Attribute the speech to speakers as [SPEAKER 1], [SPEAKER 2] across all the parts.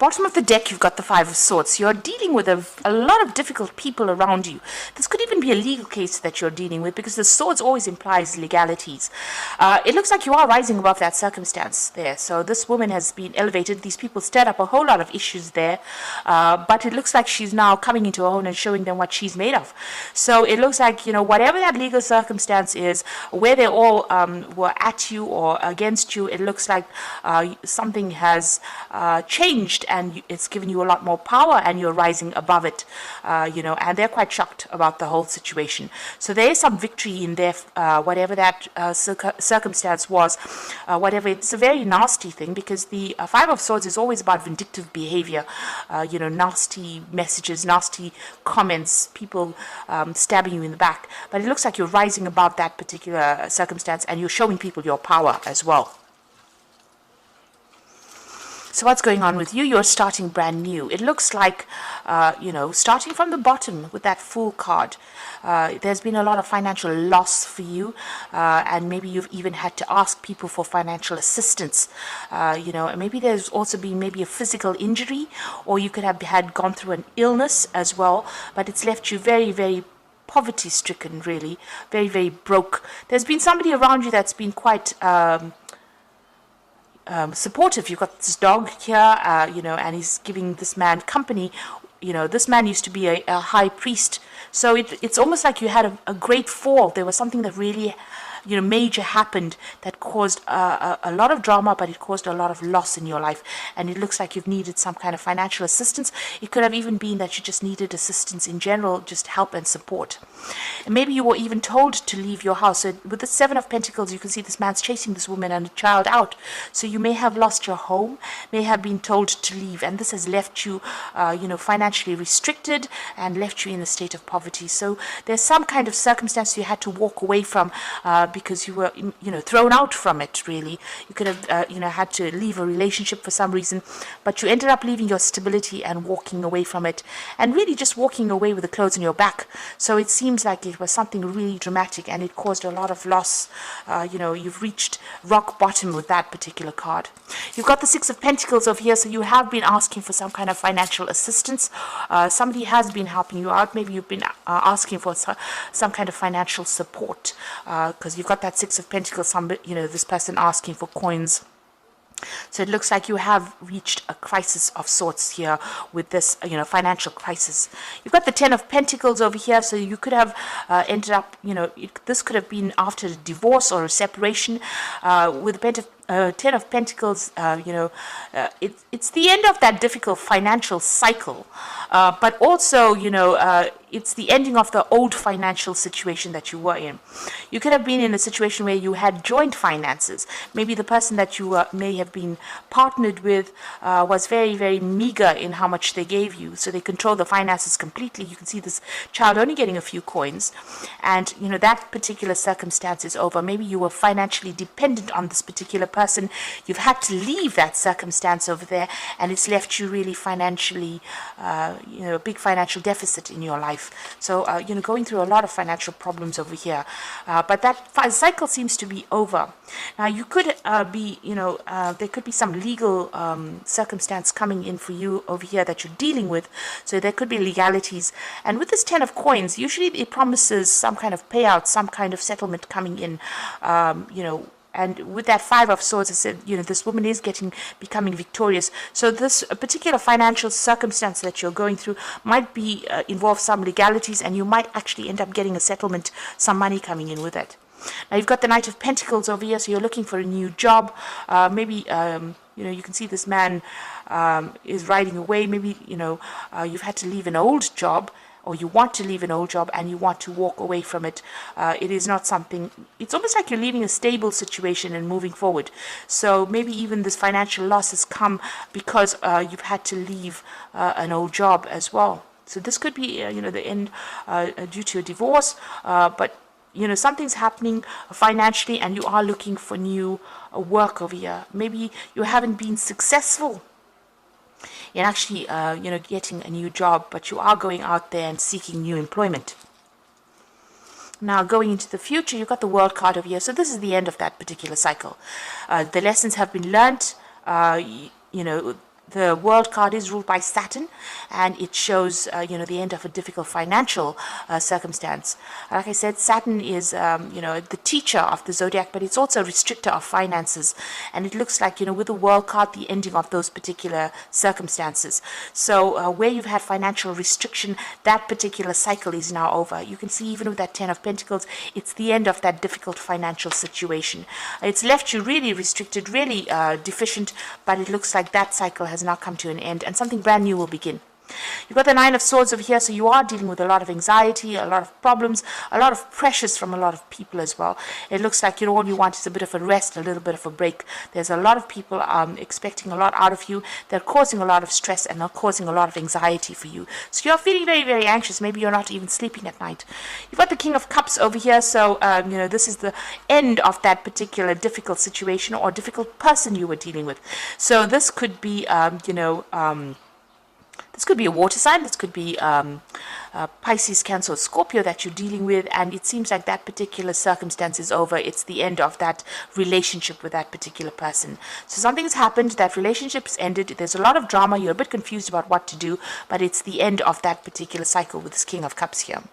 [SPEAKER 1] bottom of the deck, you've got the Five of Swords. You're dealing with a lot of difficult people around you. This could even be a legal case that you're dealing with, because the swords always implies legalities. It looks like you are rising above that circumstance there. So this woman has been elevated. These people stirred up a whole lot of issues there, but it looks like she's now coming into her own and showing them what she's made of. So it looks like, whatever that legal circumstance is, where they all were at you or against you, it looks like something has changed, and it's given you a lot more power, and you're rising above it, and they're quite shocked about the whole situation. So there is some victory in there, whatever that circumstance was, whatever. It's a very nasty thing, because the Five of Swords is always about vindictive behavior, nasty messages, nasty comments, people stabbing you in the back. But it looks like you're rising above that particular circumstance, and you're showing people your power as well. So what's going on with you? You're starting brand new. It looks like, starting from the bottom with that Fool card. There's been a lot of financial loss for you, and maybe you've even had to ask people for financial assistance. Maybe there's also been maybe a physical injury, or you could have gone through an illness as well, but it's left you very, very poverty-stricken, really, very, very broke. There's been somebody around you that's been quite supportive. You've got this dog here, and he's giving this man company. This man used to be a high priest, so it's almost like you had a great fall. There was something that really major happened that caused a lot of drama, but it caused a lot of loss in your life, and it looks like you've needed some kind of financial assistance. It could have even been that you just needed assistance in general, just help and support. And maybe you were even told to leave your house. So with the Seven of Pentacles, you can see this man's chasing this woman and a child out. So you may have lost your home, may have been told to leave, and this has left you, financially restricted and left you in a state of poverty. So there's some kind of circumstance you had to walk away from, because you were, thrown out from it, really. You could have, had to leave a relationship for some reason, but you ended up leaving your stability and walking away from it, and really just walking away with the clothes on your back. So it seems like it was something really dramatic, and it caused a lot of loss. You've reached rock bottom with that particular card. You've got the Six of Pentacles over here, so you have been asking for some kind of financial assistance. Somebody has been helping you out. Maybe you've been asking for some kind of financial support, because you've got that Six of Pentacles, this person asking for coins. So it looks like you have reached a crisis of sorts here with this, financial crisis. You've got the Ten of Pentacles over here, so you could have ended up, this could have been after a divorce or a separation. With the Ten of Pentacles, it's the end of that difficult financial cycle, but also, it's the ending of the old financial situation that you were in. You could have been in a situation where you had joint finances. Maybe the person that you may have been partnered with was very, very meager in how much they gave you, so they control the finances completely. You can see this child only getting a few coins, and that particular circumstance is over. Maybe you were financially dependent on this particular person. You've had to leave that circumstance over there, and it's left you really financially, a big financial deficit in your life. So, going through a lot of financial problems over here. But that cycle seems to be over. Now, you could be, there could be some legal circumstance coming in for you over here that you're dealing with. So there could be legalities. And with this Ten of Coins, usually it promises some kind of payout, some kind of settlement coming in, and with that Five of Swords, I said, this woman is becoming victorious. So this particular financial circumstance that you're going through might be involve some legalities, and you might actually end up getting a settlement, some money coming in with it. Now you've got the Knight of Pentacles over here, so you're looking for a new job. Maybe you can see this man is riding away. Maybe you've had to leave an old job, or you want to leave an old job and you want to walk away from it. It is not something, it's almost like you're leaving a stable situation and moving forward. So maybe even this financial loss has come because you've had to leave an old job as well. So this could be, the end due to a divorce, but something's happening financially, and you are looking for new work over here. Maybe you haven't been successful in actually, getting a new job, but you are going out there and seeking new employment. Now, going into the future, you've got the World card over here. So this is the end of that particular cycle. The lessons have been learnt. the World card is ruled by Saturn, and it shows, the end of a difficult financial circumstance. Like I said, Saturn is, the teacher of the zodiac, but it's also a restrictor of finances. And it looks like, with the World card, the ending of those particular circumstances. So where you've had financial restriction, that particular cycle is now over. You can see even with that 10 of Pentacles, it's the end of that difficult financial situation. It's left you really restricted, really deficient, but it looks like that cycle has now come to an end and something brand new will begin. You've got the Nine of Swords over here, so you are dealing with a lot of anxiety, a lot of problems, a lot of pressures from a lot of people as well. It looks like all you want is a bit of a rest, a little bit of a break. There's a lot of people expecting a lot out of you. They're causing a lot of stress and they're causing a lot of anxiety for you. So you're feeling very, very anxious. Maybe you're not even sleeping at night. You've got the King of Cups over here, so this is the end of that particular difficult situation or difficult person you were dealing with. So this could be, this could be a water sign, this could be Pisces, Cancer, or Scorpio that you're dealing with, and it seems like that particular circumstance is over. It's the end of that relationship with that particular person. So something's happened, that relationship's ended, there's a lot of drama, you're a bit confused about what to do, but it's the end of that particular cycle with this King of Cups here.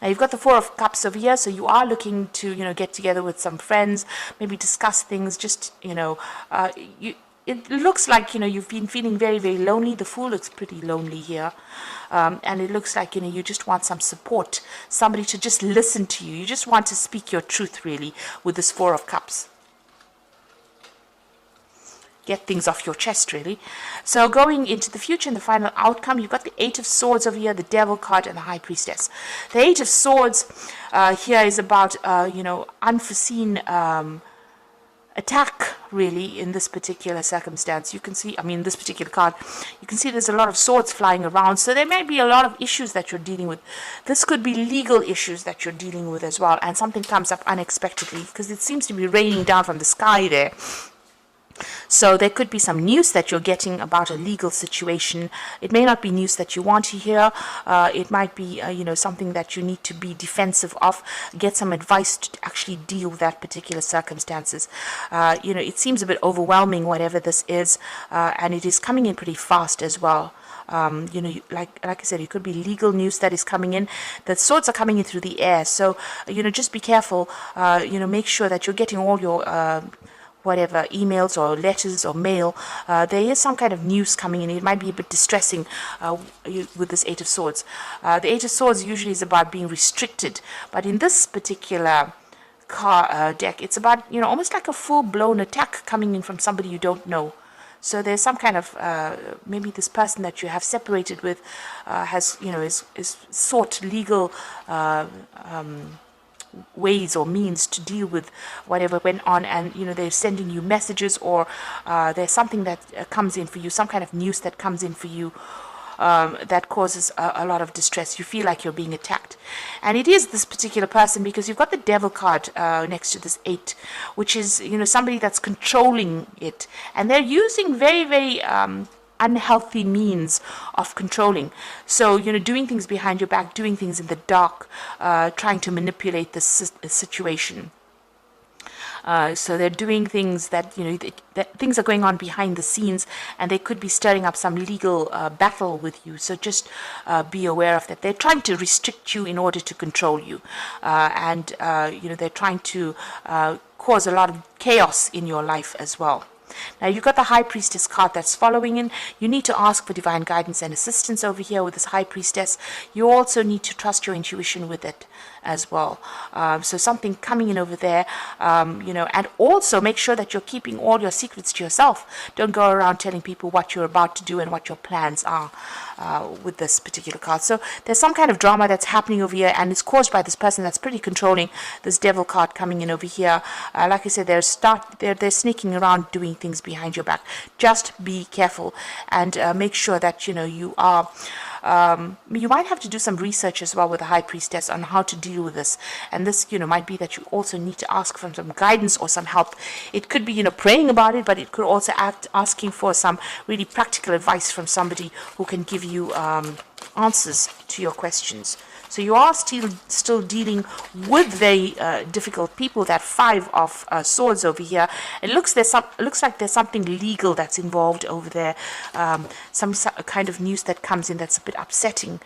[SPEAKER 1] Now you've got the Four of Cups over here, so you are looking to, get together with some friends, maybe discuss things, just, it looks like, you've been feeling very, very lonely. The Fool looks pretty lonely here. And it looks like, you just want some support, somebody to just listen to you. You just want to speak your truth, really, with this Four of Cups. Get things off your chest, really. So going into the future and the final outcome, you've got the Eight of Swords over here, the Devil card, and the High Priestess. The Eight of Swords here is about, unforeseen attack, really, in this particular circumstance. You can see, this particular card, you can see there's a lot of swords flying around, so there may be a lot of issues that you're dealing with. This could be legal issues that you're dealing with as well, and something comes up unexpectedly, because it seems to be raining down from the sky there. So there could be some news that you're getting about a legal situation. It may not be news that you want to hear. It might be, something that you need to be defensive of. Get some advice to actually deal with that particular circumstances. It seems a bit overwhelming, whatever this is, and it is coming in pretty fast as well. Like I said, it could be legal news that is coming in. The swords are coming in through the air. So, just be careful. Make sure that you're getting all your whatever emails or letters or mail. There is some kind of news coming in. It might be a bit distressing with this Eight of Swords. The Eight of Swords usually is about being restricted, but in this particular deck, it's about almost like a full-blown attack coming in from somebody you don't know. So there's some kind of maybe this person that you have separated with has is sought legal ways or means to deal with whatever went on, and they're sending you messages, or there's something that comes in for you, some kind of news that comes in for you that causes a lot of distress. You feel like you're being attacked, and it is this particular person, because you've got the Devil card next to this 8, which is somebody that's controlling it, and they're using very, very unhealthy means of controlling. So, doing things behind your back, doing things in the dark, trying to manipulate the situation. So they're doing things that, that things are going on behind the scenes, and they could be stirring up some legal battle with you. So just be aware of that. They're trying to restrict you in order to control you. And they're trying to cause a lot of chaos in your life as well. Now you've got the High Priestess card that's following in. You need to ask for divine guidance and assistance over here with this High Priestess. You also need to trust your intuition with it as well. So something coming in over there, and also make sure that you're keeping all your secrets to yourself. Don't go around telling people what you're about to do and what your plans are with this particular card. So there's some kind of drama that's happening over here, and it's caused by this person that's pretty controlling. This Devil card coming in over here. Like I said, they're sneaking around doing things behind your back. Just be careful and make sure that you are. You might have to do some research as well with the High Priestess on how to deal with this, and this might be that you also need to ask for some guidance or some help. It could be praying about it, but it could also asking for some really practical advice from somebody who can give you answers to your questions. So you are still dealing with very difficult people. That Five of Swords over here. It looks like there's something legal that's involved over there. Some kind of news that comes in that's a bit upsetting.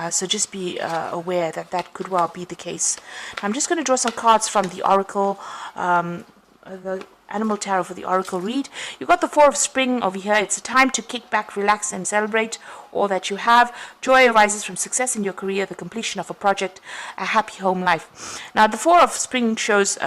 [SPEAKER 1] So just be aware that that could well be the case. I'm just going to draw some cards from the Oracle. The Animal Tarot for the Oracle read. You've got the Four of Spring over here. It's a time to kick back, relax, and celebrate all that you have. Joy arises from success in your career, the completion of a project, a happy home life. Now, the Four of Spring shows,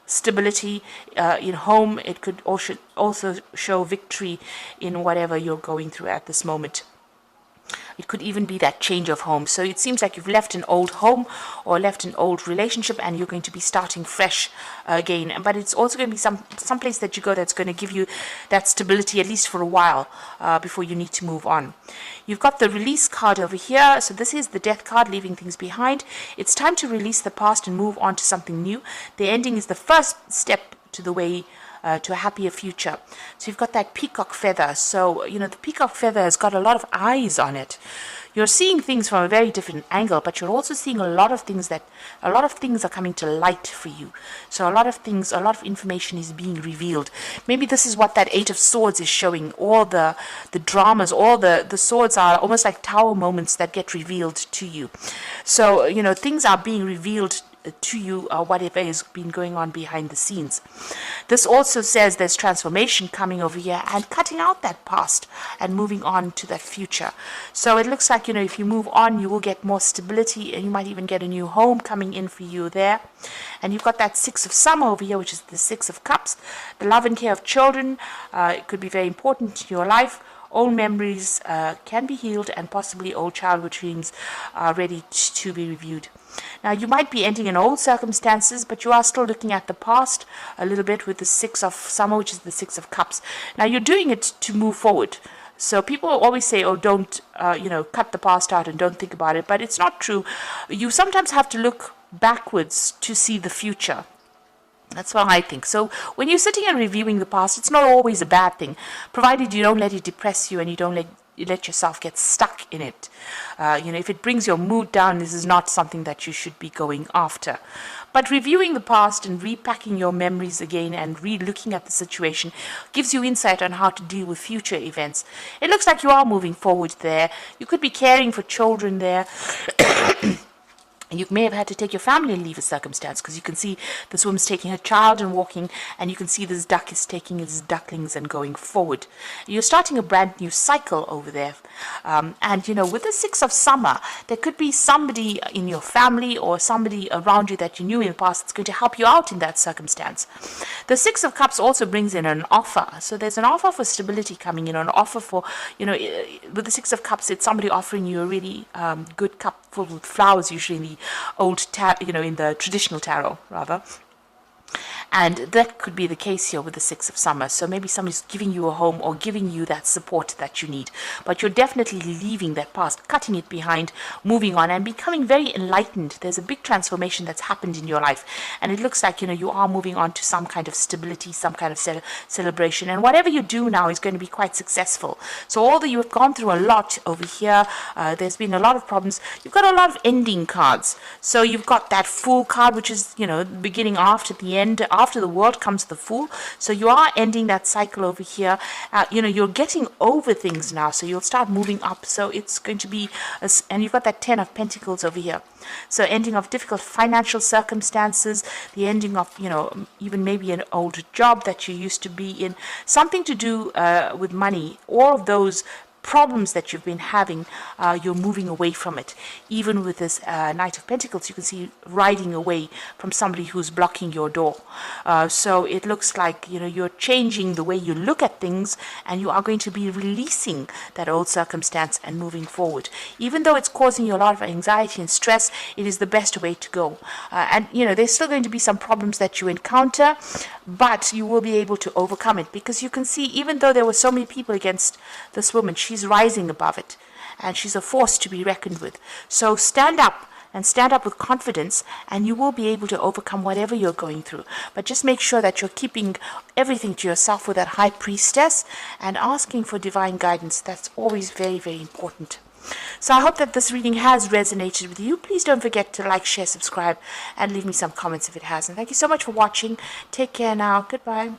[SPEAKER 1] stability in home. It could also show victory in whatever you're going through at this moment. It could even be that change of home. So it seems like you've left an old home or left an old relationship and you're going to be starting fresh again. But it's also going to be some place that you go that's going to give you that stability, at least for a while, before you need to move on. You've got the release card over here. So this is the death card, leaving things behind. It's time to release the past and move on to something new. The ending is the first step to the way to a happier future. So you've got that peacock feather. So, the peacock feather has got a lot of eyes on it. You're seeing things from a very different angle, but you're also seeing a lot of things are coming to light for you. So a lot of information is being revealed. Maybe this is what that Eight of Swords is showing. All the dramas, all the swords are almost like tower moments that get revealed to you. So, things are being revealed to you, whatever has been going on behind the scenes. This also says there's transformation coming over here and cutting out that past and moving on to that future. So it looks like, if you move on, you will get more stability and you might even get a new home coming in for you there. And you've got that Six of Summer over here, which is the Six of Cups. The love and care of children, it could be very important to your life. Old memories can be healed and possibly old childhood dreams are ready to be reviewed. Now, you might be ending in old circumstances, but you are still looking at the past a little bit with the Six of Summer, which is the Six of Cups. Now, you're doing it to move forward. So people always say, oh, don't, cut the past out and don't think about it. But it's not true. You sometimes have to look backwards to see the future. That's what I think. So when you're sitting and reviewing the past, it's not always a bad thing, provided you don't let it depress you and you don't let yourself get stuck in it. If it brings your mood down, this is not something that you should be going after. But reviewing the past and repacking your memories again and re-looking at the situation gives you insight on how to deal with future events. It looks like you are moving forward there. You could be caring for children there. You may have had to take your family and leave a circumstance, because you can see this woman's taking her child and walking, and you can see this duck is taking his ducklings and going forward. You're starting a brand new cycle over there. With the Six of Summer, there could be somebody in your family or somebody around you that you knew in the past that's going to help you out in that circumstance. The Six of Cups also brings in an offer. So there's an offer for stability coming in, an offer for, with the Six of Cups, it's somebody offering you a really good cup full with flowers, usually in the in the traditional tarot, rather. And that could be the case here with the Six of Summer. So maybe somebody's giving you a home or giving you that support that you need. But you're definitely leaving that past, cutting it behind, moving on, and becoming very enlightened. There's a big transformation that's happened in your life. And it looks like, you are moving on to some kind of stability, some kind of celebration. And whatever you do now is going to be quite successful. So although you have gone through a lot over here, there's been a lot of problems. You've got a lot of ending cards. So you've got that Fool card, which is, beginning after the end. After the World comes the Fool. So you are ending that cycle over here. You're getting over things now. So you'll start moving up. So it's going to be, and you've got that Ten of Pentacles over here. So ending of difficult financial circumstances, the ending of, even maybe an old job that you used to be in, something to do with money. All of those problems that you've been having, you're moving away from it. Even with this Knight of Pentacles, you can see riding away from somebody who's blocking your door. So it looks like, you're changing the way you look at things, and you are going to be releasing that old circumstance and moving forward. Even though it's causing you a lot of anxiety and stress, it is the best way to go. There's still going to be some problems that you encounter, but you will be able to overcome it, because you can see, even though there were so many people against this woman, she's rising above it, and she's a force to be reckoned with. So stand up, and stand up with confidence, and you will be able to overcome whatever you're going through. But just make sure that you're keeping everything to yourself with that High Priestess and asking for divine guidance. That's always very, very important. So I hope that this reading has resonated with you. Please don't forget to like, share, subscribe, and leave me some comments if it hasn't. Thank you so much for watching. Take care now. Goodbye.